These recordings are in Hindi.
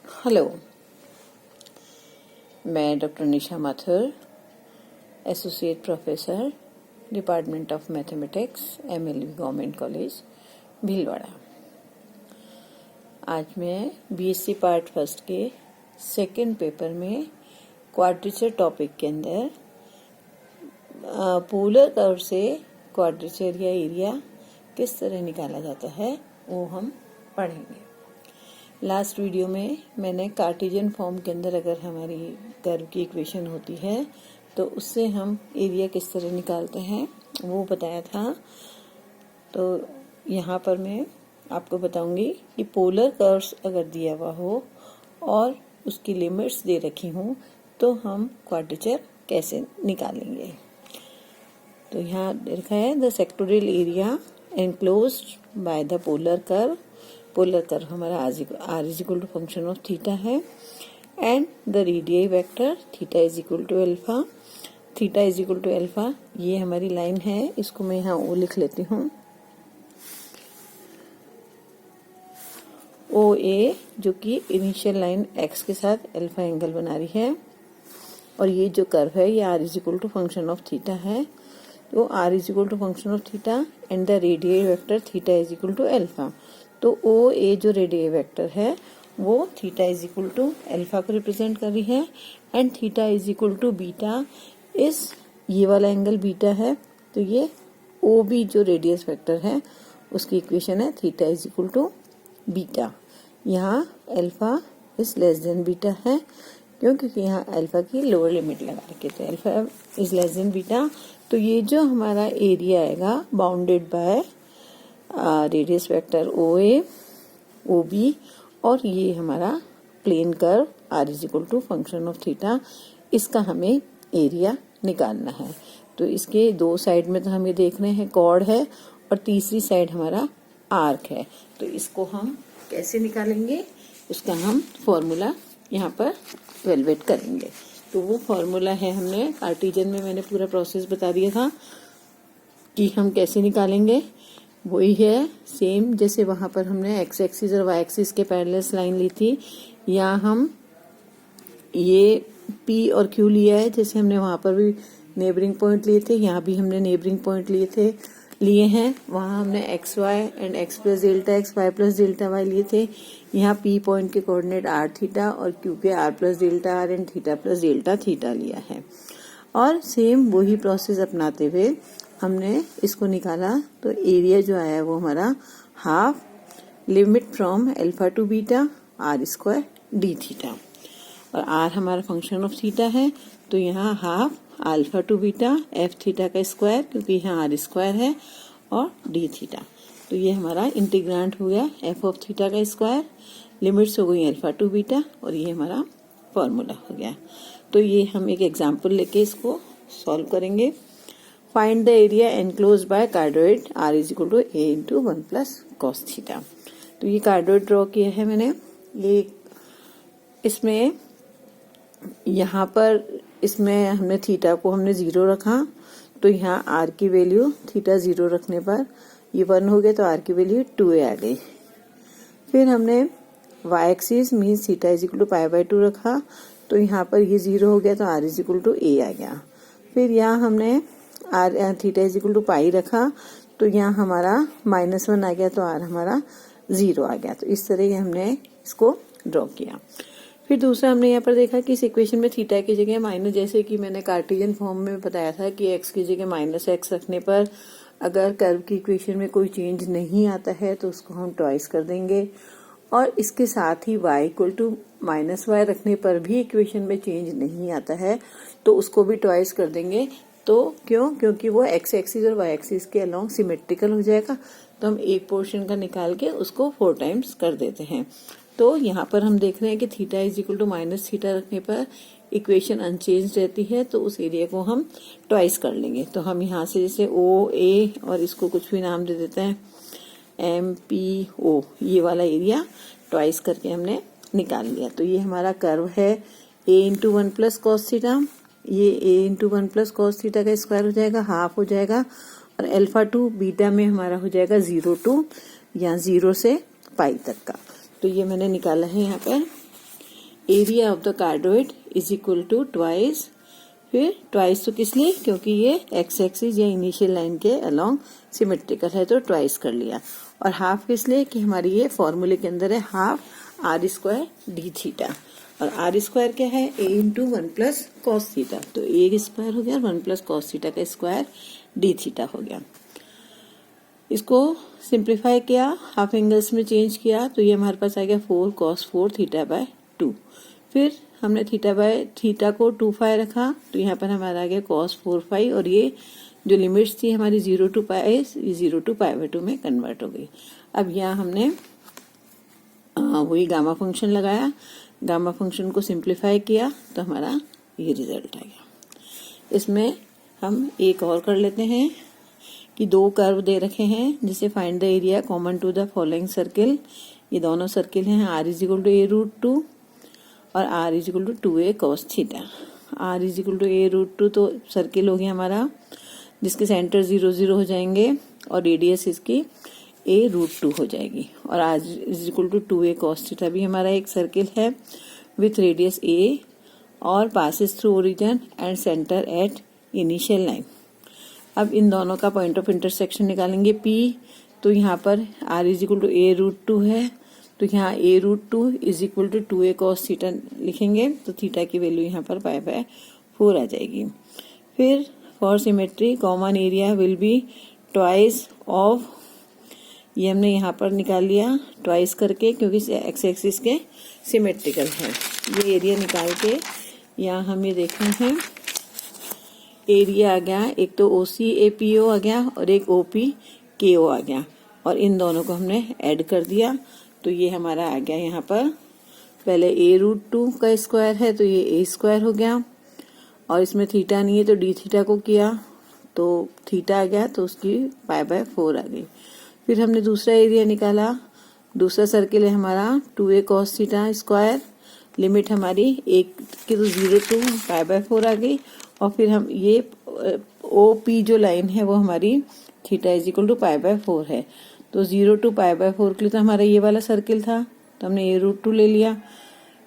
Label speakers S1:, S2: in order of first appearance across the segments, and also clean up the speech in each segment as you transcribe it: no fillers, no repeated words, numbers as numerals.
S1: हेलो, मैं doctor Nisha Mathur, associate professor, department of mathematics, MLV government college, Bhilwara. आज मैं BSc पार्ट फर्स्ट के सेकंड पेपर में क्वाड्रेचर टॉपिक के अंदर पोलर कर्व से क्वाड्रेचर या एरिया किस तरह निकाला जाता है वो हम पढ़ेंगे। लास्ट वीडियो में मैंने कार्टेशियन फॉर्म के अंदर अगर हमारी कर्व की इक्वेशन होती है तो उससे हम एरिया किस तरह निकालते हैं वो बताया था। तो यहाँ पर मैं आपको बताऊंगी कि पोलर कर्व्स अगर दिया हुआ हो और उसकी लिमिट्स दे रखी हों तो हम क्वाड्रेचर कैसे निकालेंगे। तो यहाँ लिखा है the sectorial area enclosed by the polar curve. Polar curve हमारा r is equal to function of theta है and the radii vector theta is equal to alpha. Theta is equal to alpha ये हमारी लाइन है, इसको मैं यहाँ ओ लिख लेती हूँ। ओ ए जो कि इनिशियल लाइन x के साथ अल्फा एंगल बना रही है और ये जो कर्व है ये r is equal to function of theta है। तो r is equal to function of theta and the radii vector theta is equal to alpha. तो ओ ए जो रेडियई वेक्टर है वो theta is equal to alpha को रिप्रेजेंट कर रही है and theta is equal to beta इस ये वाला एंगल बीटा है। तो ये ओ बी जो रेडियस वेक्टर है उसकी इक्वेशन है theta is equal to beta. यहाँ alpha is less than beta है क्योंकि यहाँ अल्फा की लोअर लिमिट लगा रखी है, तो alpha is less than beta. तो ये जो हमारा एरिया आएगा bounded by radius vector O A O B और ये हमारा plane curve r is equal to function of theta, इसका हमें एरिया निकालना है। तो इसके दो साइड में तो हम ये देख रहे हैं कॉर्ड है और तीसरी साइड हमारा आर्क है। तो इसको हम कैसे निकालेंगे उसका हम फॉर्मूला यहाँ पर इवेलुएट करेंगे। तो वो फॉर्मूला है, हमने कार्टेशियन में मैंने पूरा प्रोसेस बता दिया था कि हम कैसे निकालेंगे। वही है सेम जैसे वहां पर हमने x एक्सिस और y एक्सिस के पैरेलल लाइन ली थी। यहाँ हम ये P और Q लिया है, जैसे हमने वहां पर भी नेबरिंग पॉइंट लिए थे, यहाँ भी हमने नेबरिंग पॉइंट लिए हैं। वहां हमने X Y and x plus delta x y plus delta y लिए थे। यहाँ P पॉइंट के कोऑर्डिनेट r थीटा और Q के r plus delta r and theta plus delta theta लिया है। और सेम वही प्रोसेस अपनाते हुए हमने इसको निकाला। तो एरिया जो आया वो हमारा half limit from alpha two beta r square d theta और r हमारा फंक्शन ऑफ थीटा है। तो यहाँ half alpha two beta f theta का स्क्वायर क्योंकि यहाँ r स्क्वायर है और d थीटा। तो ये हमारा इंटीग्रांड हो गया f ऑफ थीटा का स्क्वायर, लिमिट्स हो गई अल्फा टू बीटा और ये हमारा फॉर्मूला हो गया। तो ये हम एक एग्जाम्पल लेके इसको सॉल्व करेंगे। Find the area enclosed by cardioid r is equal to a into 1 plus cos theta. तो ये कार्डोइड ड्रॉ किया है मैंने। ये इसमें यहाँ पर इसमें हमने थीटा को हमने 0 रखा, तो यहाँ r की वैल्यू थीटा 0 रखने पर ये 1 हो गया, तो r की वैल्यू 2a आ गई। फिर हमने y axis means theta is equal to pi by 2 रखा, तो यहाँ पर ये 0 हो गया, तो r is equal to a आ गया। फिर यहाँ हमने theta is equal to pi रखा, तो यहाँ हमारा -1 आ गया, तो r हमारा 0 आ गया। तो इस तरह ये हमने इसको ड्रॉ किया। फिर दूसरा हमने यहाँ पर देखा कि इस इक्वेशन में थीटा की जगह माइनस, जैसे कि मैंने कार्टेशियन फॉर्म में बताया था कि x की जगह -x रखने पर अगर कर्व की इक्वेशन में कोई चेंज नहीं आता है तो उसको हम ट्वाइस कर देंगे। और इसके साथ ही y इक्वल टू -y रखने पर भी इक्वेशन में चेंज नहीं आता है तो उसको भी ट्वाइस कर देंगे। तो क्योंकि वो x एक्सिस और y एक्सिस के अलोंग सिमेट्रिकल हो जाएगा, तो हम एक पोर्शन का निकाल के उसको 4 टाइम्स कर देते हैं। तो यहाँ पर हम देख रहे हैं कि theta is equal to minus theta रखने पर इक्वेशन अनचेंज रहती है, तो उस एरिया को हम ट्वाइस कर लेंगे। तो हम यहाँ से जैसे ओ ए और इसको कुछ भी नाम दे देते हैं MPO, ये वाला एरिया ट्वाइस करके हमने निकाल लिया। तो ये हमारा कर्व है a into 1 plus cos theta, ये a into 1 plus cos theta का स्क्वायर हो जाएगा, हाफ हो जाएगा, और अल्फा टू बीटा में हमारा हो जाएगा 0 टू या 0 से पाई तक का। तो ये मैंने निकाला है यहाँ पर area of the cardioid is equal to twice, फिर ट्वाइस तो किस लिए, क्योंकि ये एक्स एक्सिस या इनिशियल लाइन के अलोंग सिमेट्रिकल है तो ट्वाइस कर लिया, और हाफ किस लिए कि हमारी ये फॉर्मूले के अंदर है half r square d theta, और आर स्क्वायर क्या है a into 1 plus cos theta, तो ए स्क्वायर हो गया 1 प्लस कॉस थीटा का स्क्वायर डी थीटा हो गया। इसको सिंप्लीफाई किया, हाफ एंगल्स में चेंज किया, तो ये हमारे पास आ गया 4 cos 4 थीटा बाय 2। फिर हमने थीटा बाय थीटा को 2 फाई रखा, तो यहाँ पर हमारा आ गया cos 4 फाई, और ये जो लिमिट्स थी हमारी 0 to pi, 0 to pi by 2 में कन्वर्ट हो गई। अब यहाँ हमने वही गामा फंक्शन लगाया, गामा फंक्शन को सिंप्लीफाई किया तो हमारा ये रिजल्ट आ गया। इसमें हम एक और कर लेते हैं कि दो कर्व दे रखे हैं, जिसे find the area common to the following circle. ये दोनों सर्किल हैं r is equal to a root 2 और r is equal to 2a cos theta. r is equal to a root 2 तो सर्किल हो गया हमारा, जिसके सेंटर 0 0 हो जाएंगे और रेडियस इसकी a रूट 2 हो जाएगी, और r is equal to 2a cos theta भी हमारा एक सर्किल है विथ रेडियस a और passes through origin and centre at initial line. अब इन दोनों का पॉइंट ऑफ इंटरसेक्शन निकालेंगे P, तो यहाँ पर r is equal to a root 2 है, तो यहाँ a रूट 2 is equal to 2a cos theta लिखेंगे, तो थीटा की वैल्यू यहाँ पर पाई बाय 4 आ जाएगी। फिर for symmetry common area will be twice of, ये हमने यहाँ पर निकाल लिया ट्वाइस करके, क्योंकि एक्स एक्सिस के सिमेट्रिकल है। ये एरिया निकाल के यहाँ हम ये देख रहे हैं, एरिया आ गया, एक तो OCAPO आ गया और एक OPKO आ गया, और इन दोनों को हमने ऐड कर दिया, तो ये हमारा आ गया यहाँ पर, पहले a रूट 2 का स्क्वायर है तो ये a स्क्वायर हो गया, और इसमें थीटा नहीं है तो डी थीटा को किया तो थीटा आ गया, तो उसकी पाई बाय 4 आ गई। फिर हमने दूसरा एरिया निकाला, दूसरा सर्किल है हमारा 2a cos theta square, limit हमारी एक की तो 0 टू पाई बाय 4 आ गई, और फिर हम ये OP जो लाइन है वो हमारी theta is equal to pi by 4 है, तो 0 टू पाई बाय 4 के लिए तो हमारा ये वाला सर्किल था, तो हमने ये रूट 2 ले लिया।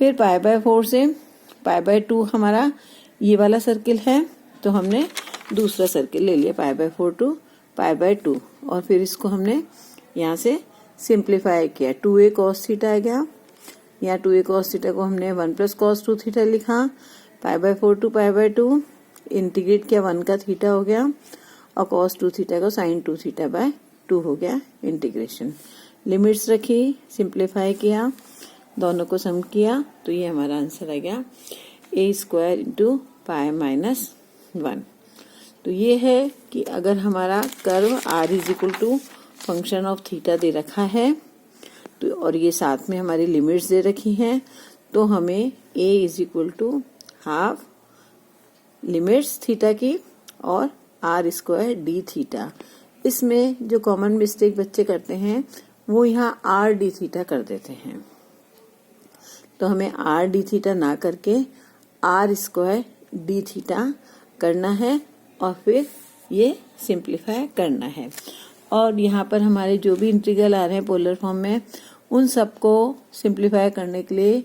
S1: फिर पाई बाय 4 से पाई बाय 2 हमारा ये वाला सर्किल है, तो हमने दूसरा सर्किल ले लिया pi by 4 to pi by 2, और फिर इसको हमने यहाँ से सिंप्लीफाई किया, 2a cos थीटा आ गया, यहाँ 2a cos थीटा को हमने 1 प्लस cos 2 थीटा लिखा, pi by 4 to pi by 2 integrate किया, 1 का थीटा हो गया, और cos 2 थीटा को sin 2 थीटा बाय 2 हो गया इंटीग्रेशन। लिमिट्स रखी, सिंप्लीफाई किया, दोनों को सम किया, तो ये हमारा आंसर आ गया a square into pi minus 1। तो ये है कि अगर हमारा curve r is equal to function of theta दे रखा है, तो और ये साथ में हमारी लिमिट्स दे रखी हैं, तो हमें a is equal to half limits theta की और r स्क्वायर डी थीटा। इसमें जो कॉमन मिस्टेक बच्चे करते हैं वो यहाँ r डी थीटा कर देते हैं, तो हमें r डी थीटा ना करके r स्क्वायर डी थीटा करना है, और फिर ये सिंप्लीफाई करना है। और यहाँ पर हमारे जो भी इंटीग्रल आ रहे हैं पोलर फॉर्म में, उन सबको सिंप्लीफाई करने के लिए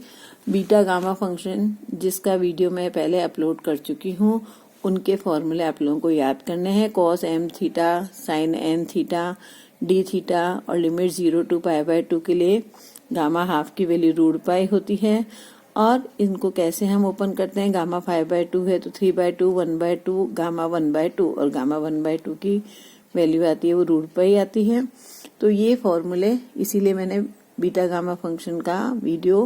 S1: बीटा गामा फंक्शन, जिसका वीडियो मैं पहले अपलोड कर चुकी हूँ, उनके फॉर्मूले आप लोगों को याद करने हैं। cos m theta, sin n theta, D theta, और लिमिट 0 टू पाई बाय 2 के लिए गामा हाफ की वैल्यू रूट पाई होती है, और इनको कैसे हम ओपन करते हैं, गामा 5/2 है तो 3/2, 1/2, गामा 1/2, और गामा 1/2 की वैल्यू आती है वो रूट पाई आती है। तो ये फॉर्मूले, इसीलिए मैंने बीटा गामा फंक्शन का वीडियो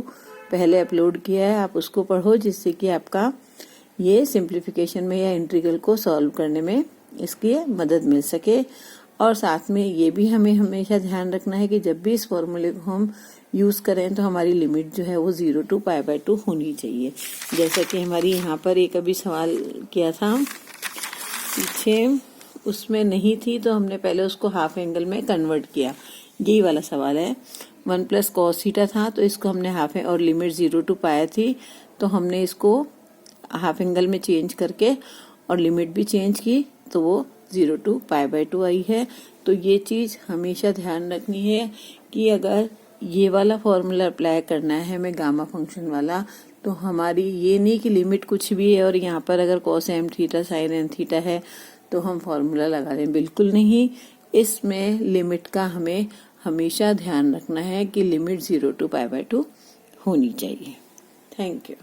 S1: पहले अपलोड किया है, आप उसको पढ़ो, जिससे कि आपका ये सिंप्लीफिकेशन में या इंटीग्रल को सॉल्व करने में इसकी मदद मिल सके। और साथ में ये भी हमें हमेशा ध्यान रखना है कि जब भी इस फॉर्मूले को हम यूज करें तो हमारी लिमिट जो है वो 0 टू पाई बाय 2 होनी चाहिए। जैसा कि हमारी यहाँ पर एक अभी सवाल किया था पीछे, उसमें नहीं थी तो हमने पहले उसको हाफ एंगल में कन्वर्ट किया, यही वाला सवाल है। 1 प्लस कॉस थीटा था तो इसको हमने हाफ, और लिमिट 0 टू पाई थी तो हमने इसको हाफ एंगल में चेंज करके और लिमिट भी चेंज की, तो वो 0 टू पाई बाय 2 आई है। तो ये चीज हमेशा ध्यान रखनी है कि अगर ये वाला फॉर्मूला अप्लाई करना है हमें गामा फंक्शन वाला, तो हमारी ये नहीं कि लिमिट कुछ भी है और यहाँ पर अगर cos m theta sin n theta है तो हम फॉर्मूला लगा लें, बिल्कुल नहीं। इसमें लिमिट का हमें हमेशा ध्यान रखना है कि लिमिट 0 to π/2 होनी चाहिए। Thank you.